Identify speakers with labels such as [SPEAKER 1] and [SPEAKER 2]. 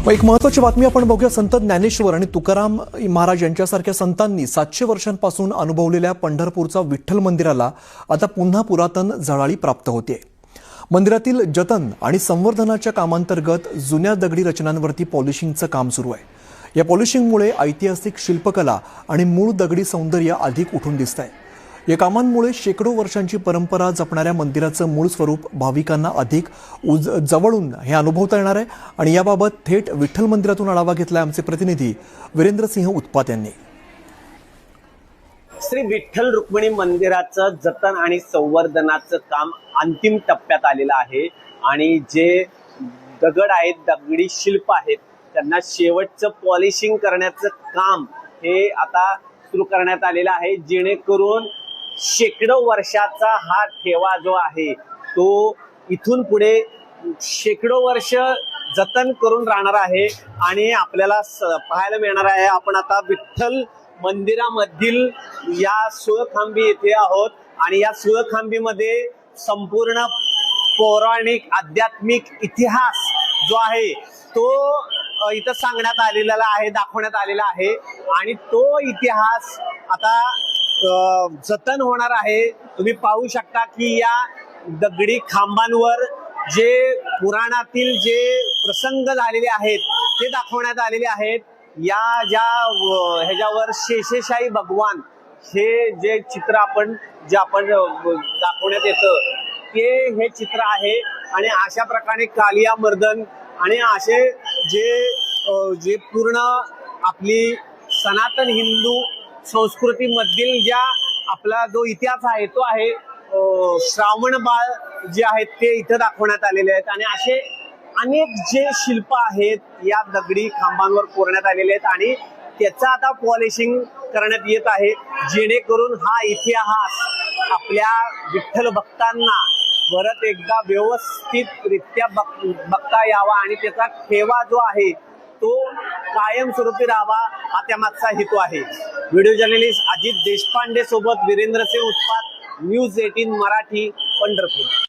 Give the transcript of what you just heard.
[SPEAKER 1] एक महत्त्वाची बातमी आपण बघूया। संत ज्ञानेश्वर आणि तुकाराम महाराज यांच्यासारख्या संतांनी 700 वर्षांपासून अनुभवलेल्या पंढरपूरचा विठ्ठल मंदिराला आता पुन्हा पुरातन झळाळी प्राप्त होते। मंदिरातील जतन आणि संवर्धनाच्या कामांतर्गत जुन्या दगडी रचनांवरती पॉलिशिंगचं काम सुरू आहे। या पॉलिशिंगमुळे ऐतिहासिक शिल्पकला आणि मूळ दगडी सौंदर्य अधिक उठून दिसतंय। या कामांमुळे शेकडो वर्षांची परंपरा जपणाऱ्या मंदिराचं मूळ स्वरूप भाविकांना अधिक जवळून हे अनुभवता येणार आहे। आणि याबाबत थेट विठ्ठल मंदिरातून आढावा घेतलाय आमचे प्रतिनिधी वीरेंद्रसिंह उत्पात यांनी।
[SPEAKER 2] श्री विठ्ठल रुक्मिणी मंदिराचं जतन आणि संवर्धनाचं काम अंतिम टप्प्यात आलेलं आहे आणि जे दगड आहेत, दगडी शिल्प आहेत, त्यांना शेवटचं पॉलिशिंग करण्याचं काम हे आता सुरू करण्यात आलेलं आहे, जेणेकरून शेकडो वर्षाचा हा ठेवा जो आहे तो इथून पुढे शेकडो वर्ष जतन करून राहणार आहे। आणि आपल्याला पाहायला मिळणार आहे, आपण आता विठ्ठल मंदिरामधील या सुळखांबी येथे आहोत आणि या सुळखांबीमध्ये संपूर्ण पौराणिक आध्यात्मिक इतिहास जो आहे तो इथं सांगण्यात आलेला आहे, दाखवण्यात आलेला आहे आणि तो इतिहास आता जतन होणार आहे। तुम्ही पाहू शकता की या दगडी खांबांवर जे पुराणातील जे प्रसंग झालेले आहेत ते दाखवण्यात आलेले आहेत। या ज्या ह्याच्यावर शेषशाही भगवान हे जे चित्र आपण दाखवण्यात येतं ते हे चित्र आहे आणि अशा प्रकारे कालिया मर्दन आणि असे जे पूर्ण आपली सनातन हिंदू संस्कृतीमधील ज्या आपला जो इतिहास आहे तो आहे श्रावण बाळ जे आहेत ते इथं दाखवण्यात आलेले आहेत आणि असे अनेक जे शिल्प आहेत या दगडी खांबांवर कोरण्यात आलेले आहेत आणि त्याचं आता पॉलिशिंग करण्यात येत आहे, जेणेकरून हा इतिहास आपल्या विठ्ठल भक्तांना परत एकदा व्यवस्थितरित्या बघता यावा आणि त्याचा ठेवा जो आहे तो कायमस्वरूपी राहावा हा त्यामागचा हेतू आहे। व्हिडिओ जर्नलिस्ट अजित देशपांडे सोबत वीरेंद्रसिंह उत्पात, न्यूज 18 मराठी, पंढरपूर।